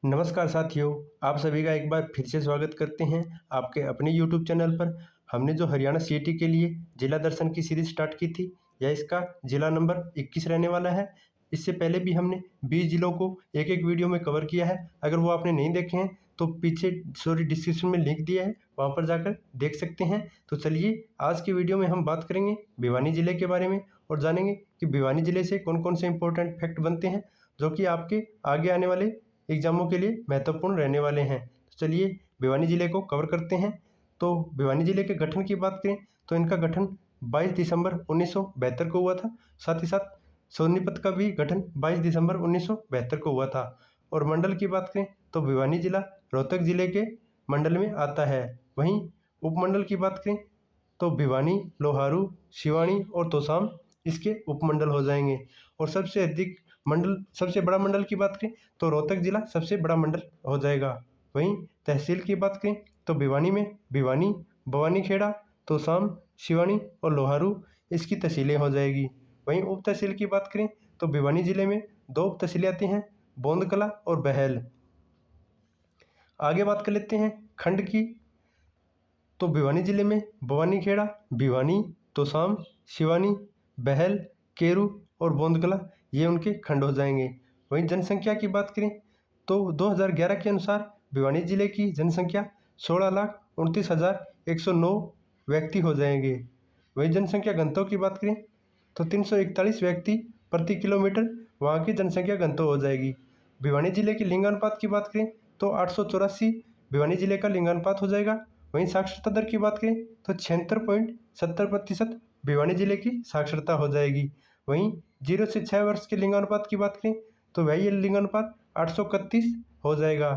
नमस्कार साथियों, आप सभी का एक बार फिर से स्वागत करते हैं आपके अपने यूट्यूब चैनल पर। हमने जो हरियाणा सीईटी के लिए जिला दर्शन की सीरीज स्टार्ट की थी, यह इसका जिला नंबर 21 रहने वाला है। इससे पहले भी हमने 20 जिलों को एक एक वीडियो में कवर किया है। अगर वो आपने नहीं देखे हैं तो पीछे डिस्क्रिप्शन में लिंक दिया है, वहाँ पर जाकर देख सकते हैं। तो चलिए आज की वीडियो में हम बात करेंगे भिवानी ज़िले के बारे में और जानेंगे कि भिवानी ज़िले से कौन कौन से इंपॉर्टेंट फैक्ट बनते हैं जो कि आपके आगे आने वाले एग्जामों के लिए महत्वपूर्ण रहने वाले हैं। तो चलिए भिवानी ज़िले को कवर करते हैं। तो भिवानी ज़िले के गठन की बात करें तो इनका गठन 22 दिसंबर 1972 को हुआ था। साथ ही साथ सोनीपत का भी गठन 22 दिसंबर 1972 को हुआ था। और मंडल की बात करें तो भिवानी ज़िला रोहतक ज़िले के मंडल में आता है। वहीं उपमंडल की बात करें तो भिवानी, लोहारू, सिवानी और तोशाम इसके उपमंडल हो जाएंगे। और सबसे बड़ा मंडल की बात करें तो रोहतक जिला सबसे बड़ा मंडल हो जाएगा। वहीं तहसील की बात करें तो भिवानी में भिवानी, भवानीखेड़ा, तोशाम, सिवानी और लोहारू इसकी तहसीलें हो जाएगी। वहीं उप तहसील की बात करें तो भिवानी जिले में 2 उप तहसीलें आती हैं, बोंदकला और बहल। आगे बात कर लेते हैं खंड की। तो भिवानी जिले में भवानीखेड़ा, भिवानी, तोशाम, सिवानी, बहल, केरू और बोंदकला ये उनके खंड हो जाएंगे। वहीं जनसंख्या की बात करें तो 2011 के अनुसार भिवानी जिले की जनसंख्या 16,29,109 व्यक्ति हो जाएंगे। वहीं जनसंख्या घनत्व की बात करें तो 341 व्यक्ति प्रति किलोमीटर वहाँ की जनसंख्या घनत्व हो जाएगी। भिवानी जिले की लिंगानुपात की बात करें तो 884 भिवानी जिले का लिंगानुपात हो जाएगा। वहीं साक्षरता दर की बात करें तो 76.70% भिवानी जिले की साक्षरता हो जाएगी। वहीं 0 से 6 वर्ष के लिंगानुपात की बात करें तो वही लिंगानुपात 831 हो जाएगा।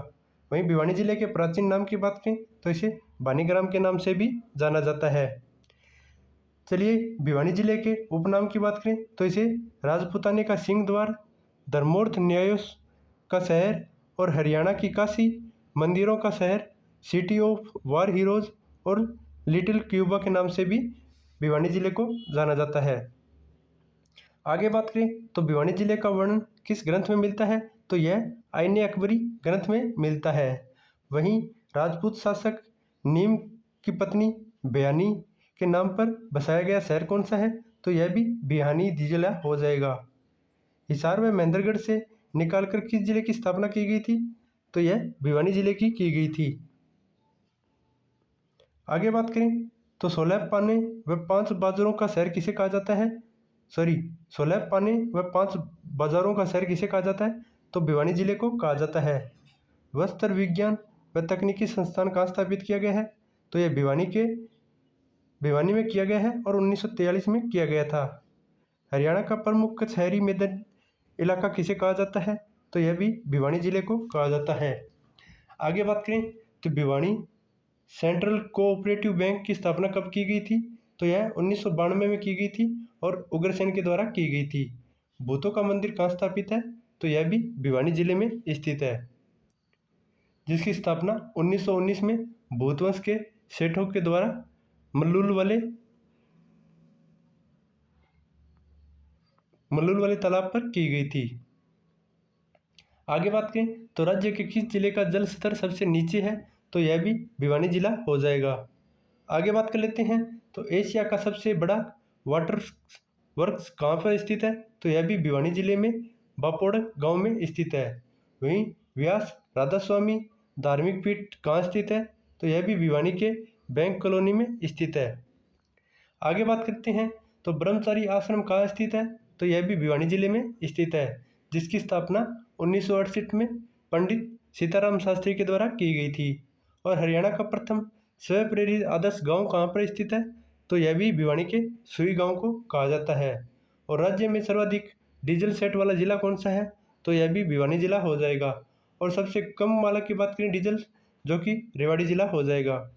वहीं भिवानी जिले के प्राचीन नाम की बात करें तो इसे बानीग्राम के नाम से भी जाना जाता है। चलिए भिवानी जिले के उपनाम की बात करें तो इसे राजपूताने का सिंह द्वार, धर्मोर्थ न्यायोस का शहर और हरियाणा की काशी, मंदिरों का शहर, सिटी ऑफ वार हीरोज और लिटिल क्यूबा के नाम से भी भिवानी जिले को जाना जाता है। आगे बात करें तो भिवानी जिले का वर्णन किस ग्रंथ में मिलता है तो यह आईने अकबरी ग्रंथ में मिलता है। वहीं राजपूत शासक नीम की पत्नी बयानी के नाम पर बसाया गया शहर कौन सा है तो यह भी भिवानी जिला हो जाएगा। हिसार व महेंद्रगढ़ से निकालकर किस जिले की स्थापना की गई थी तो यह भिवानी जिले की गई थी। आगे बात करें तो 16 पाने व 5 बाजारों का शहर किसे कहा जाता है 16 पाने व 5 बाजारों का शहर किसे कहा जाता है तो भिवानी जिले को कहा जाता है। वस्त्र विज्ञान व तकनीकी संस्थान कहाँ स्थापित किया गया है तो यह भिवानी में किया गया है और 1943 में किया गया था। हरियाणा का प्रमुख शहरी मैदान इलाका किसे कहा जाता है तो यह भी भिवानी जिले को कहा जाता है। आगे बात करें तो भिवानी सेंट्रल कोऑपरेटिव बैंक की स्थापना कब की गई थी तो यह 1992 में की गई थी और उग्रसेन के द्वारा की गई थी। भूतों का मंदिर कहाँ स्थापित है तो यह भी भिवानी जिले में स्थित है, जिसकी स्थापना 1919 में भूतवंश के सेठों के द्वारा मल्लुल वाले तालाब पर की गई थी। आगे बात करें तो राज्य के किस जिले का जल स्तर सबसे नीचे है तो यह भी भिवानी जिला हो जाएगा। आगे बात कर लेते हैं तो एशिया का सबसे बड़ा वाटर वर्क्स कहाँ पर स्थित है तो यह भी भिवानी जिले में बापोड़ गांव में स्थित है। वहीं व्यास राधा स्वामी धार्मिक पीठ कहाँ स्थित है तो यह भी भिवानी के बैंक कॉलोनी में स्थित है। आगे बात करते हैं तो ब्रह्मचारी आश्रम कहाँ स्थित है तो यह भी भिवानी जिले में स्थित है, जिसकी स्थापना 1968 में पंडित सीताराम शास्त्री के द्वारा की गई थी। और हरियाणा का प्रथम स्व प्रेरित आदर्श गांव कहाँ पर स्थित है तो यह भी भिवानी के सुई गांव को कहा जाता है। और राज्य में सर्वाधिक डीजल सेट वाला जिला कौन सा है तो यह भी भिवानी जिला हो जाएगा। और सबसे कम वाला की बात करें डीजल जो कि रेवाड़ी जिला हो जाएगा।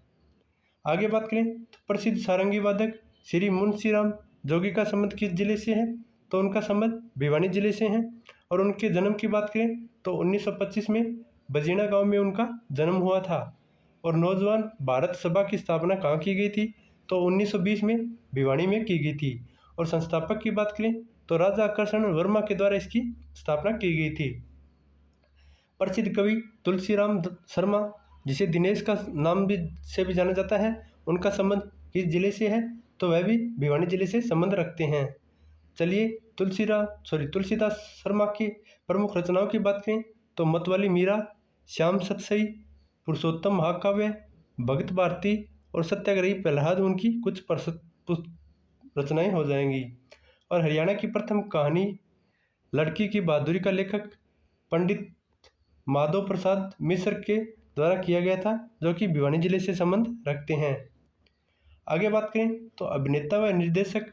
आगे बात करें तो प्रसिद्ध सारंगी वादक श्री मुंशीराम जोगी का संबंध किस जिले से है तो उनका संबंध भिवानी जिले से है। और उनके जन्म की बात करें तो 1925 में बजीना गांव में उनका जन्म हुआ था। और नौजवान भारत सभा की स्थापना कहाँ की गई थी तो 1920 में भिवानी में की गई थी। और संस्थापक की बात करें तो राजा आकर्षण वर्मा के द्वारा इसकी स्थापना की गई थी। प्रसिद्ध कवि तुलसीराम शर्मा, जिसे दिनेश का नाम भी से भी जाना जाता है, उनका संबंध किस जिले से है? तो वह भी भिवानी जिले से संबंध रखते हैं। चलिए तुलसीदास शर्मा की प्रमुख रचनाओं की बात करें तो मतवाली मीरा, श्याम सतसई, पुरुषोत्तम महाकाव्य, भगत भारती और सत्याग्रही प्रहलाद उनकी कुछ रचनाएं हो जाएंगी। और हरियाणा की प्रथम कहानी लड़की की बहादुरी का लेखक पंडित माधव प्रसाद मिश्र के द्वारा किया गया था, जो कि भिवानी जिले से संबंध रखते हैं। आगे बात करें तो अभिनेता व निर्देशक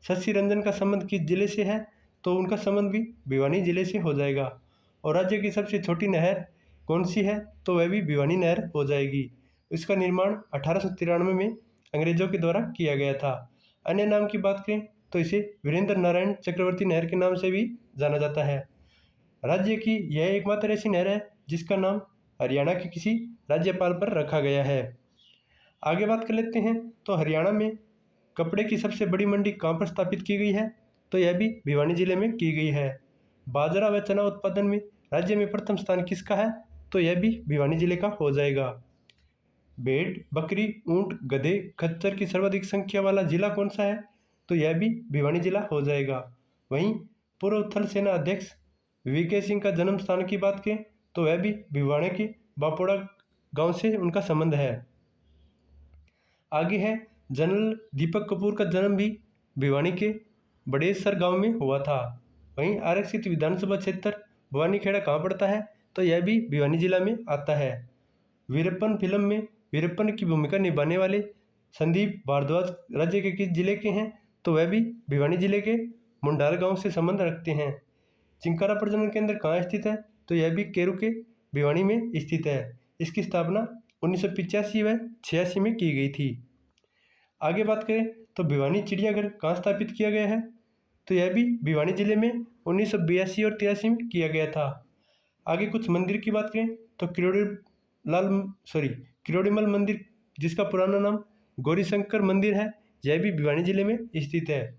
शशि रंजन का संबंध किस जिले से है? तो उनका संबंध भी भिवानी जिले से हो जाएगा। और राज्य की सबसे छोटी नहर कौन सी है? तो वह भी भिवानी नहर हो जाएगी। इसका निर्माण 1893 में अंग्रेजों के द्वारा किया गया था। अन्य नाम की बात करें तो इसे वीरेंद्र नारायण चक्रवर्ती नहर के नाम से भी जाना जाता है। राज्य की यह एकमात्र ऐसी नहर है जिसका नाम हरियाणा के किसी राज्यपाल पर रखा गया है। आगे बात कर लेते हैं तो हरियाणा में कपड़े की सबसे बड़ी मंडी कहाँ पर स्थापित की गई है? तो यह भी भिवानी जिले में की गई है। बाजरा व चना उत्पादन में राज्य में प्रथम स्थान किसका है? तो यह भी भिवानी जिले का हो जाएगा। भेड़, बकरी, ऊंट, गधे, खच्चर की सर्वाधिक संख्या वाला जिला कौन सा है? तो यह भी भिवानी जिला हो जाएगा। वहीं पूर्व थल सेना अध्यक्ष वीके सिंह का जन्म स्थान की बात करें तो वह भी भिवानी के बापोड़ा गांव से उनका संबंध है। आगे है जनरल दीपक कपूर का जन्म भी भिवानी के बड़ेसर गांव में हुआ था। वहीं आरक्षित विधानसभा क्षेत्र भवानीखेड़ा कहाँ पड़ता है? तो यह भी भिवानी जिला में आता है। वीरप्पन फिल्म में वीरप्पन की भूमिका निभाने वाले संदीप भारद्वाज राज्य के किस जिले के हैं? तो वह भी भिवानी जिले के मुंडाल गांव से संबंध रखते हैं। चिंकारा प्रजनन केंद्र कहाँ स्थित है? तो यह भी केरू के भिवानी में स्थित है। इसकी स्थापना 1985 व 86 में की गई थी। आगे बात करें तो भिवानी चिड़ियाघर कहाँ स्थापित किया गया है? तो यह भी भिवानी जिले में 1982 और 83 में किया गया था। आगे कुछ मंदिर की बात करें तो किरोड़ीमल मंदिर, जिसका पुराना नाम गौरीशंकर मंदिर है, यह भी भिवानी जिले में स्थित है।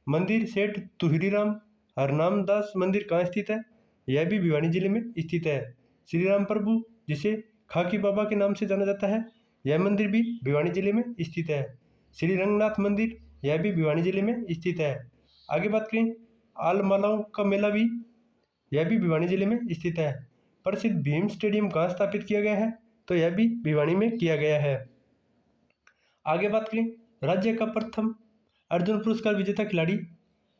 मंदिर सेठ तुहिरीराम हरनाम दास मंदिर कहाँ स्थित है? यह भी भिवानी जिले में स्थित है। श्री राम प्रभु, जिसे खाकी बाबा के नाम से जाना जाता है, यह मंदिर भी भिवानी जिले में स्थित है। श्री रंगनाथ मंदिर, यह भी भिवानी जिले में स्थित है। आगे बात करें आलमालाओं का मेला भी, यह भी भिवानी जिले में स्थित है। प्रसिद्ध भीम स्टेडियम कहाँ स्थापित किया गया है? तो यह भी भिवानी में किया गया है। आगे बात करें राज्य का प्रथम अर्जुन पुरस्कार विजेता खिलाड़ी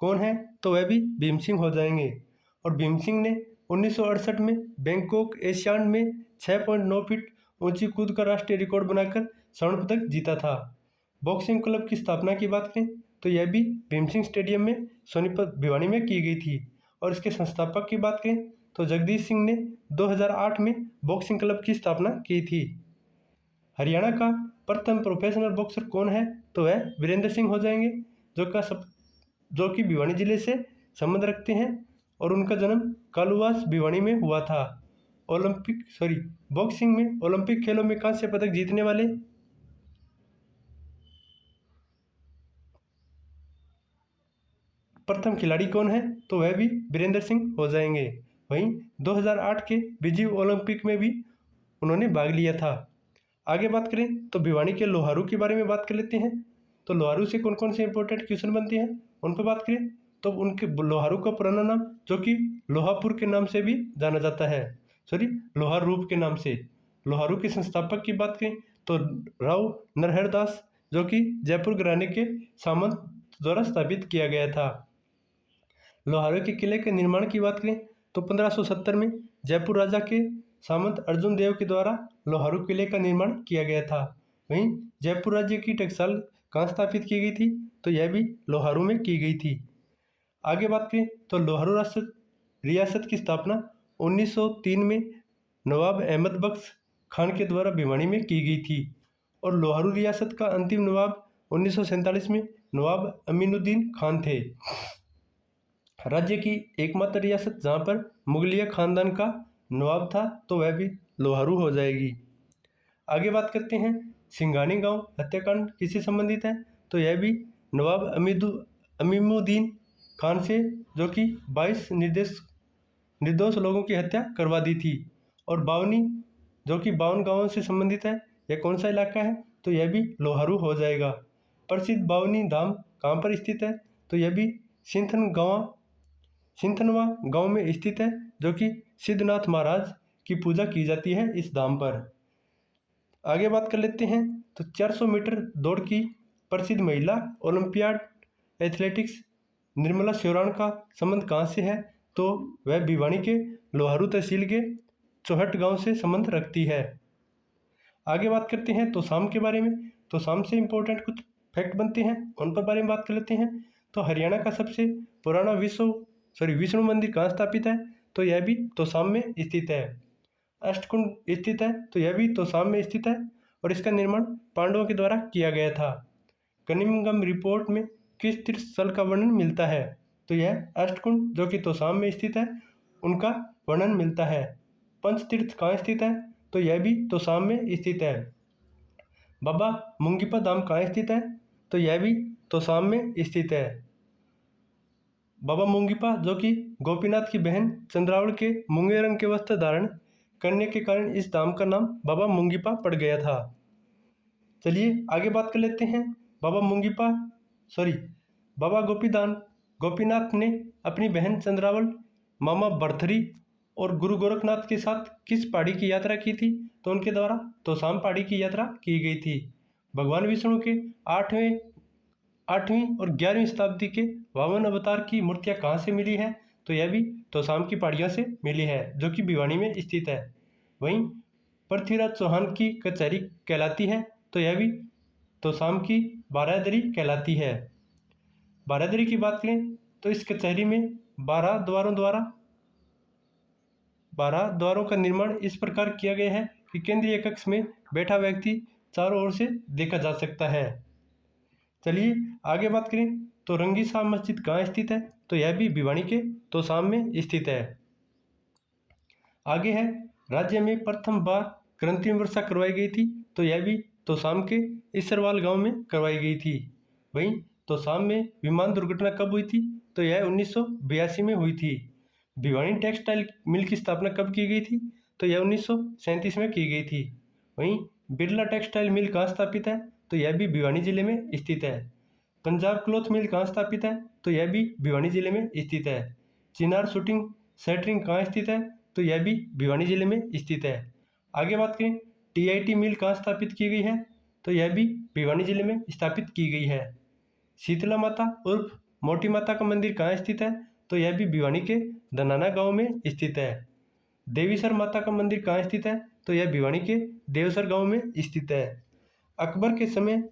कौन है? तो वह भी भीम सिंह हो जाएंगे। और भीम सिंह ने 1968 में बैंकॉक एशियाड में 6.9 फीट ऊंची कूद का राष्ट्रीय रिकॉर्ड बनाकर स्वर्ण पदक जीता था। बॉक्सिंग क्लब की स्थापना की बात करें तो यह भी भीम सिंह स्टेडियम में सोनीपत भिवानी में की गई थी। और इसके संस्थापक की बात करें तो जगदीश सिंह ने 2008 में बॉक्सिंग क्लब की स्थापना की थी। हरियाणा का प्रथम प्रोफेशनल बॉक्सर कौन है? तो वह वीरेंद्र सिंह हो जाएंगे, जो कि भिवानी जिले से संबंध रखते हैं। और उनका जन्म कालूवास भिवानी में हुआ था। बॉक्सिंग में ओलंपिक खेलों में कांस्य पदक जीतने वाले प्रथम खिलाड़ी कौन है? तो वह भी वीरेंद्र सिंह हो जाएंगे। वहीं 2008 के बीजिंग ओलंपिक में भी उन्होंने भाग लिया था। आगे बात करें तो भिवानी के लोहारू के बारे में बात कर लेते हैं। तो लोहारू से कौन कौन से इंपॉर्टेंट क्वेश्चन बनते हैं उन पर बात करें तो उनके लोहारू का पुराना नाम, जो कि लोहापुर के नाम से भी जाना जाता है, लोहार रूप के नाम से। लोहारू के संस्थापक की बात करें तो राव नरहर दास, जो कि जयपुर घराने के सामंत द्वारा स्थापित किया गया था। लोहारू के किले के निर्माण की बात करें तो 1570 में जयपुर राजा के सामंत अर्जुन देव के द्वारा लोहारू किले का निर्माण किया गया था। वहीं जयपुर राज्य की टकसाल कहाँ स्थापित की गई थी? तो यह भी लोहारू में की गई थी। आगे बात करें तो लोहारू रियासत की स्थापना 1903 में नवाब अहमद बख्श खान के द्वारा भिवानी में की गई थी। और लोहारू रियासत का अंतिम नवाब 1947 में नवाब अमीनुद्दीन खान थे। राज्य की एकमात्र रियासत जहाँ पर मुगलिया खानदान का नवाब था, तो वह भी लोहारू हो जाएगी। आगे बात करते हैं सिंघानी गांव हत्याकांड किससे संबंधित है? तो यह भी नवाब अमीमुद्दीन खान से, जो कि 22 निर्देश निर्दोष लोगों की हत्या करवा दी थी। और बावनी जो कि 52 गांवों से संबंधित है, यह कौन सा इलाका है? तो यह भी लोहारू हो जाएगा। प्रसिद्ध बावनी धाम कहाँ पर स्थित है? तो यह भी सिंथनवा गांव में स्थित है, जो कि सिद्धनाथ महाराज की पूजा की जाती है इस धाम पर। आगे बात कर लेते हैं। तो 400 मीटर दौड़ की प्रसिद्ध महिला ओलंपियाड एथलेटिक्स निर्मला शेवरान का संबंध कहाँ से है? तो वह भिवानी के लोहारू तहसील के चौहट गांव से संबंध रखती है। आगे बात करते हैं तोशाम के बारे में। तोशाम से इंपॉर्टेंट कुछ फैक्ट बनते हैं, उन पर बारे में बात कर लेते हैं। तो हरियाणा का सबसे पुराना विष्णु मंदिर कहाँ स्थापित है? तो यह भी तोशाम में स्थित है। अष्टकुंड स्थित है, तो यह भी तोशाम में स्थित है और इसका निर्माण पांडवों के द्वारा किया गया था। कनिंगम रिपोर्ट में किस तीर्थ स्थल का वर्णन मिलता है? तो यह अष्टकुंड जो कि तोशाम में स्थित है उनका वर्णन मिलता है। पंचतीर्थ कहाँ स्थित है? तो यह भी तोशाम में स्थित है। बाबा मुंगीपा धाम कहाँ स्थित है? तो यह भी तोशाम में स्थित है। बाबा मुंगीपा जो कि गोपीनाथ की बहन चंद्रावल के मूंगे रंग के वस्त्र धारण करने के कारण इस धाम का नाम बाबा मुंगीपा पड़ गया था। चलिए आगे बात कर लेते हैं। बाबा गोपीनाथ ने अपनी बहन चंद्रावल, मामा भरथरी और गुरु गोरखनाथ के साथ किस पहाड़ी की यात्रा की थी? तो उनके द्वारा तोशाम पहाड़ी की यात्रा की गई थी। भगवान विष्णु के 8वीं और 11वीं शताब्दी के वामन अवतार की मूर्तियां कहाँ से मिली है? तो यह भी तोशाम की पहाड़ियों से मिली है, जो कि भिवानी में स्थित है। वहीं पृथ्वीराज चौहान की कचहरी कहलाती है, तो यह भी तोशाम की बारादरी कहलाती है। बारादरी की बात करें तो इस कचहरी में 12 द्वारों का निर्माण इस प्रकार किया गया है कि केंद्रीय कक्ष में बैठा व्यक्ति चारों ओर से देखा जा सकता है। चलिए आगे बात करें तो रंगी शाह मस्जिद कहाँ स्थित है? तो यह भी भिवानी के तोशाम में स्थित है। आगे है राज्य में प्रथम बार कृत्रिम वर्षा करवाई गई थी, तो यह भी तोशाम के इसरवाल गांव में करवाई गई थी। वहीं तोशाम में विमान दुर्घटना कब हुई थी? तो यह 1982 में हुई थी। भिवानी टेक्सटाइल मिल की स्थापना कब की गई थी? तो यह 1937 में की गई थी। वहीं बिरला टेक्सटाइल मिल कहाँ स्थापित है? तो यह भी भिवानी जिले में स्थित है। पंजाब क्लॉथ मिल कहाँ स्थापित है? तो यह भी भिवानी जिले में स्थित है। चिनार शूटिंग सेटरिंग कहाँ स्थित है? तो यह भी भिवानी जिले में स्थित है। आगे बात करें TIT मिल कहाँ स्थापित की गई है? तो यह भी भिवानी जिले में स्थापित की गई है। शीतला माता उर्फ मोटी माता का मंदिर कहाँ स्थित है? तो यह भी भिवानी के धनाना गांव में स्थित है। देवीसर माता का मंदिर कहाँ स्थित है? तो यह भिवानी के देवसर गांव में स्थित है। अकबर के समय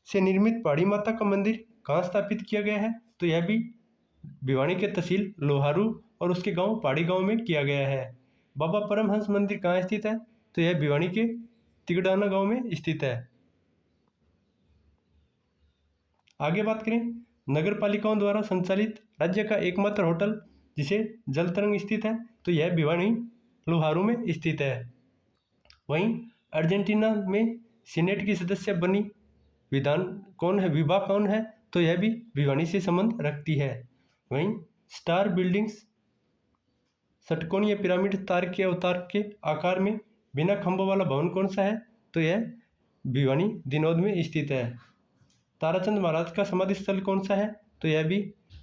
से निर्मित पहाड़ी माता का मंदिर कहाँ स्थापित किया गया है? तो यह भी भिवानी के तहसील लोहारू और उसके गांव पहाड़ी गांव में किया गया है। बाबा परमहंस मंदिर कहाँ स्थित है? तो यह भिवानी के तिगड़ाना गांव में स्थित है। आगे बात करें नगर पालिकाओं द्वारा संचालित राज्य का एकमात्र होटल जिसे जल तरंग स्थित है, तो यह भिवानी लोहारू में स्थित है। वहीं अर्जेंटीना में सीनेट की सदस्य बनी विभा कौन है? तो यह भी भिवानी से संबंध रखती है। वहीं स्टार बिल्डिंग्स षटकोणीय पिरामिड तार के अवतार के आकार में बिना खंभों वाला भवन कौन सा है? तो यह भिवानी दिनोद में स्थित है। ताराचंद महाराज का समाधि स्थल कौन सा है? तो यह भी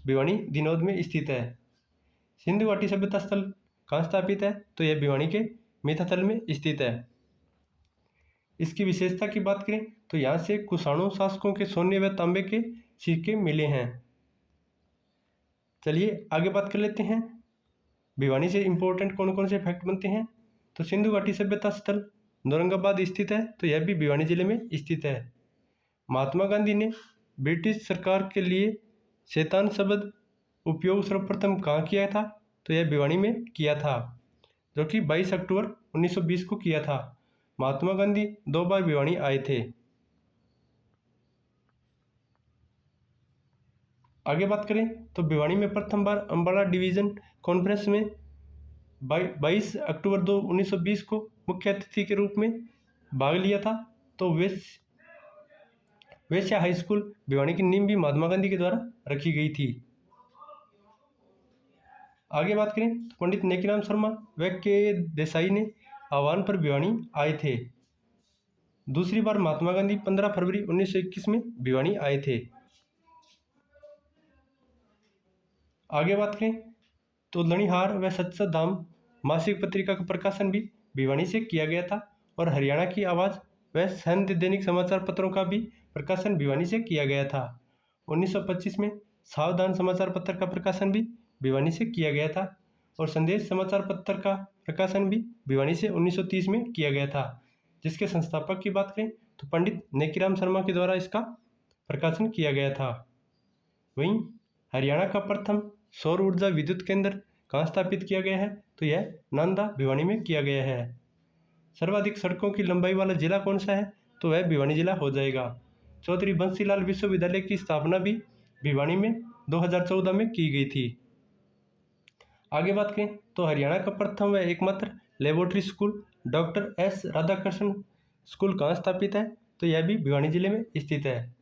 भिवानी दिनोद में स्थित है। सिंधु घाटी सभ्यता स्थल कहाँ स्थापित है? तो यह भिवानी के मिथाथल में स्थित है। इसकी विशेषता की बात करें तो यहाँ से कुषाणु शासकों के सोने व तांबे के सिक्के मिले हैं। चलिए आगे बात कर लेते हैं भिवानी से इंपॉर्टेंट कौन कौन से फैक्ट बनते हैं। तो सिंधु घाटी सभ्यता स्थल औरंगाबाद स्थित है, तो यह भी भिवानी जिले में स्थित है। महात्मा गांधी ने ब्रिटिश सरकार के लिए शैतान शब्द उपयोग सर्वप्रथम कहाँ किया था? तो यह भिवानी में किया था, जो कि 22 अक्टूबर 1920 को किया था। महात्मा गांधी 2 बार भिवानी आए थे। आगे बात करें तो भिवानी में प्रथम बार अम्बाला डिवीजन कॉन्फ्रेंस में 22 अक्टूबर 1920 को मुख्य अतिथि के रूप में भाग लिया था। तो वेश्या हाई स्कूल भिवानी की नींव भी महात्मा गांधी के द्वारा रखी गई थी। आगे बात करें तो पंडित नेकीराम शर्मा व के देसाई ने आह्वान पर भिवानी आए थे। दूसरी बार महात्मा गांधी 15 फरवरी 1921 में भिवानी आए थे। आगे बात करें तो लणिहार व सच्चा धाम मासिक पत्रिका का प्रकाशन भी भिवानी से किया गया था और हरियाणा की आवाज़ व संत दैनिक समाचार पत्रों का भी प्रकाशन भिवानी से किया गया था। 1925 में सावधान समाचार पत्र का प्रकाशन भी भिवानी से किया गया था और संदेश समाचार पत्र का प्रकाशन भी भिवानी से 1930 में किया गया था, जिसके संस्थापक की बात करें तो पंडित नेकीराम शर्मा के द्वारा इसका प्रकाशन किया गया था। वहीं हरियाणा का प्रथम सौर ऊर्जा विद्युत केंद्र कहाँ स्थापित किया गया है तो यह नांदा भिवानी में किया गया है। सर्वाधिक सड़कों की लंबाई वाला जिला कौन सा है तो वह भिवानी जिला हो जाएगा। चौधरी बंसीलाल विश्वविद्यालय की स्थापना भी भिवानी में 2014 में की गई थी। आगे बात करें तो हरियाणा का प्रथम व एकमात्र laboratory school doctor S Radhakrishna school कहाँ स्थापित है तो यह भी भिवानी जिले में स्थित है।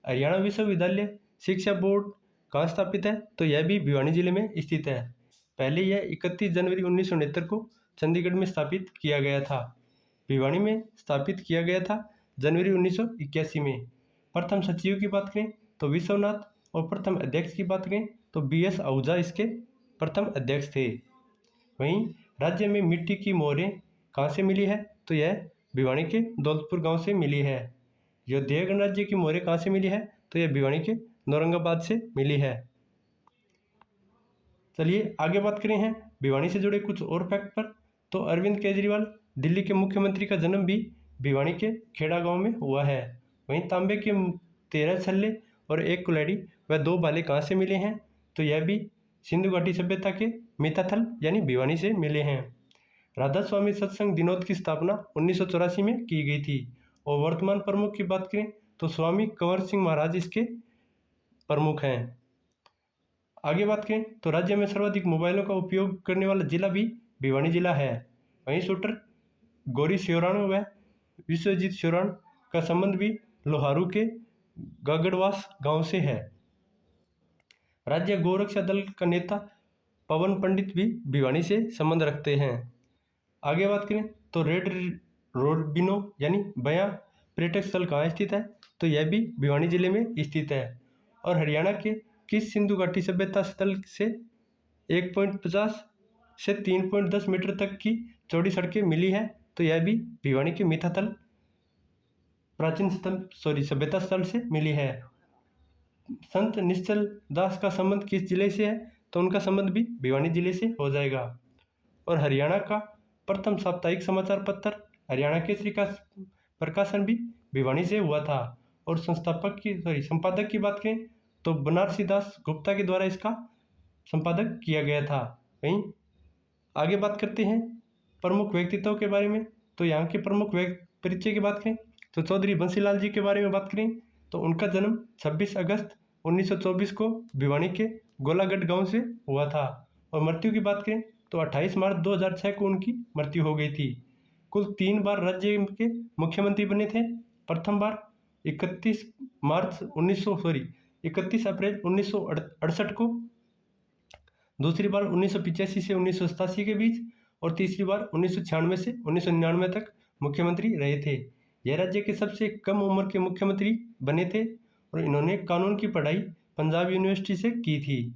हरियाणा विश्वविद्यालय शिक्षा बोर्ड कहाँ स्थापित है तो यह भी भिवानी जिले में स्थित है। पहले यह 31 जनवरी 1969 को चंडीगढ़ में स्थापित किया गया था। भिवानी में स्थापित किया गया था जनवरी 1981 में। प्रथम सचिव की बात करें तो विश्वनाथ और प्रथम अध्यक्ष की बात करें तो BS आहूजा इसके प्रथम अध्यक्ष थे। वहीं राज्य में मिट्टी की मोहरें कहाँ से मिली है तो यह भिवानी के दौलतपुर गांव से मिली है। यौध्या गणराज्य की मोहरें कहाँ से मिली है तो यह भिवानी के औरंगाबाद से मिली है। चलिए आगे बात करें हैं भिवानी से जुड़े कुछ और फैक्ट पर। तो अरविंद केजरीवाल दिल्ली के मुख्यमंत्री का जन्म भी भिवानी के खेड़ा गांव में हुआ है। वहीं तांबे के 13 छल्ले और 1 कुल्हाड़ी व 2 भाले कहाँ से मिले हैं तो यह भी सिंधु घाटी सभ्यता के मिताथल यानी भिवानी से मिले हैं। राधा स्वामी सत्संग दिनोद की स्थापना 1984 में की गई थी और वर्तमान प्रमुख की बात करें तो स्वामी कंवर सिंह महाराज इसके प्रमुख हैं। आगे बात करें तो राज्य में सर्वाधिक मोबाइलों का उपयोग करने वाला जिला भी भिवानी जिला है। वहीं शूटर गौरी श्योराण व विश्वजीत श्योराण का संबंध भी लोहारू के गागड़वास गांव से है। राज्य गौरक्षा दल का नेता पवन पंडित भी भिवानी से संबंध रखते हैं। आगे बात करें तो रेड रोबिनो यानी बयां पर्यटक स्थल कहाँ स्थित है तो यह भी भिवानी जिले में स्थित है। और हरियाणा के किस सिंधु घाटी सभ्यता स्थल से 1.50 से 3.10 मीटर तक की चौड़ी सड़कें मिली है तो यह भी भिवानी के मिताथल प्राचीन सभ्यता स्थल से मिली है। संत निश्चल दास का संबंध किस जिले से है तो उनका संबंध भी भिवानी जिले से हो जाएगा। और हरियाणा का प्रथम साप्ताहिक समाचार पत्र हरियाणा केसरी का प्रकाशन भी भिवानी से हुआ था और संपादक की बात करें तो बनारसी दास गुप्ता के द्वारा इसका संपादक किया गया था। वहीं आगे बात करते हैं प्रमुख व्यक्तित्व के बारे में। तो यहाँ के प्रमुख परिचय की बात करें तो चौधरी बंसीलाल जी के बारे में बात करें तो उनका जन्म 26 अगस्त 1924 को भिवानी के गोलागढ़ गांव से हुआ था और मृत्यु की बात करें तो 28 मार्च 2006 को उनकी मृत्यु हो गई थी। कुल 3 बार राज्य के मुख्यमंत्री बने थे। प्रथम बार 31 अप्रैल 1968 को, दूसरी बार 1985 से 1987 के बीच और तीसरी बार 1996 से 1999 तक मुख्यमंत्री रहे थे। यह राज्य के सबसे कम उम्र के मुख्यमंत्री बने थे और इन्होंने कानून की पढ़ाई पंजाब यूनिवर्सिटी से की थी।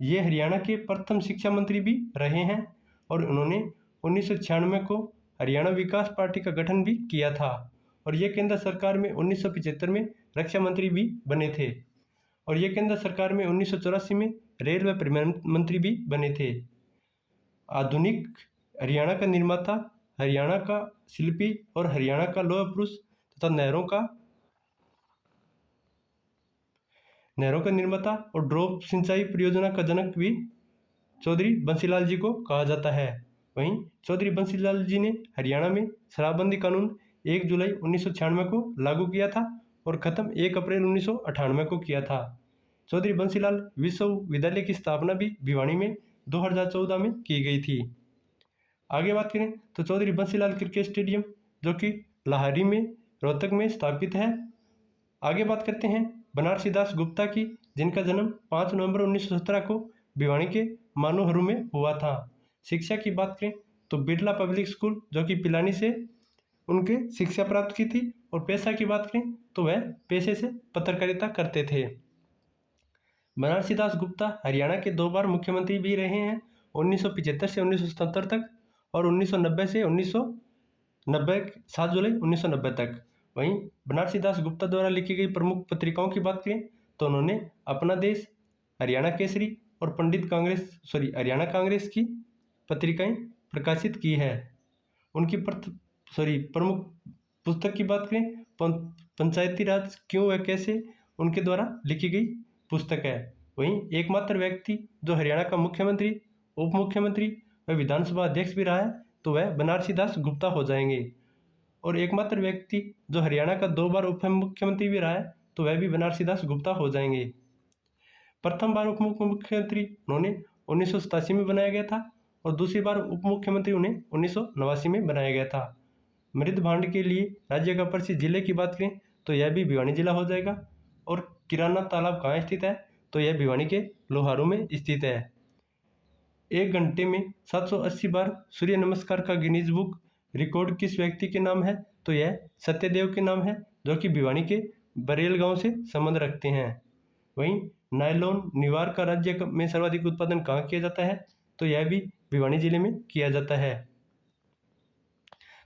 ये हरियाणा के प्रथम शिक्षा मंत्री भी रहे हैं और उन्होंने 1996 को हरियाणा विकास पार्टी का गठन भी किया था और ये केंद्र सरकार में 1975 में रक्षा मंत्री भी बने थे और ये केंद्र सरकार में 1984 में रेल व परिवहन मंत्री भी बने थे। आधुनिक हरियाणा का निर्माता, हरियाणा का शिल्पी और हरियाणा का लौह पुरुष तथा नहरों का निर्माता और ड्रॉप सिंचाई परियोजना का जनक भी चौधरी बंसीलाल जी को कहा जाता है। वहीं चौधरी बंसीलाल जी ने हरियाणा में शराबबंदी कानून 1 जुलाई 1996 को लागू किया था और ख़त्म 1 अप्रैल 1998 को किया था। चौधरी बंसीलाल विश्वविद्यालय की स्थापना भी भिवानी में 2014 में की गई थी। आगे बात करें तो चौधरी बंसीलाल क्रिकेट स्टेडियम जो कि लाहौरी में रोहतक में स्थापित है। आगे बात करते हैं बनारसी दास गुप्ता की, जिनका जन्म 5 नवंबर 1917 को भिवानी के मानोहरू में हुआ था। शिक्षा की बात करें तो बिरला पब्लिक स्कूल जो कि पिलानी से उनके शिक्षा प्राप्त की थी, और पेशा की बात करें तो वह पेशे से पत्रकारिता करते थे। बनारसी दास गुप्ता हरियाणा के 2 बार मुख्यमंत्री भी रहे हैं, 1975 से 1977 तक और 1990 से 1990 7 जुलाई 1990 तक। वहीं बनारसी दास गुप्ता द्वारा लिखी गई प्रमुख पत्रिकाओं की बात करें तो उन्होंने अपना देश, हरियाणा केसरी और हरियाणा कांग्रेस की पत्रिकाएं प्रकाशित की है। उनकी प्रमुख पुस्तक की बात करें पंचायती राज क्यों व कैसे, उनके द्वारा लिखी गई पुस्तक है। वहीं एकमात्र व्यक्ति जो हरियाणा का मुख्यमंत्री, उप मुख्यमंत्री व विधानसभा अध्यक्ष भी रहा है तो वह बनारसी दास गुप्ता हो जाएंगे। और एकमात्र व्यक्ति जो हरियाणा का 2 बार उप मुख्यमंत्री भी रहा है तो वह भी बनारसी दास गुप्ता हो जाएंगे। प्रथम बार उप मुख्यमंत्री उन्होंने 1987 में बनाया गया था और दूसरी बार उप मुख्यमंत्री उन्हें 1989 में बनाया गया था। मृद भांड के लिए राज्य का प्रसिद्ध जिले की बात करें तो यह भी भिवानी जिला हो जाएगा। और किराना तालाब कहाँ स्थित है तो यह भिवानी के लोहारू में स्थित है। 1 घंटे में 780 बार सूर्य नमस्कार का गिनीज बुक रिकॉर्ड किस व्यक्ति के नाम है तो यह सत्यदेव के नाम है, जो कि भिवानी के बरेल गांव से संबंध रखते हैं। वहीं नायलॉन निवार का राज्य में सर्वाधिक उत्पादन कहाँ किया जाता है तो यह भी भिवानी जिले में किया जाता है।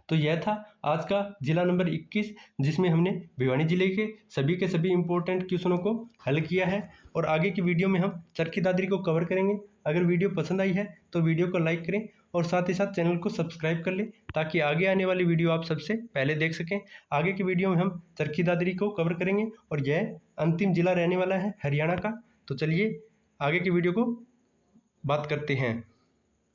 तो यह था आज का जिला नंबर 21, जिसमें हमने भिवानी जिले के सभी इम्पोर्टेंट क्वेश्चनों को हल किया है। और आगे की वीडियो में हम चरखी दादरी को कवर करेंगे। अगर वीडियो पसंद आई है तो वीडियो को लाइक करें और साथ ही साथ चैनल को सब्सक्राइब कर लें, ताकि आगे आने वाली वीडियो आप सबसे पहले देख सकें। आगे की वीडियो में हम चरखी दादरी को कवर करेंगे और यह अंतिम जिला रहने वाला है हरियाणा का। तो चलिए आगे की वीडियो को बात करते हैं।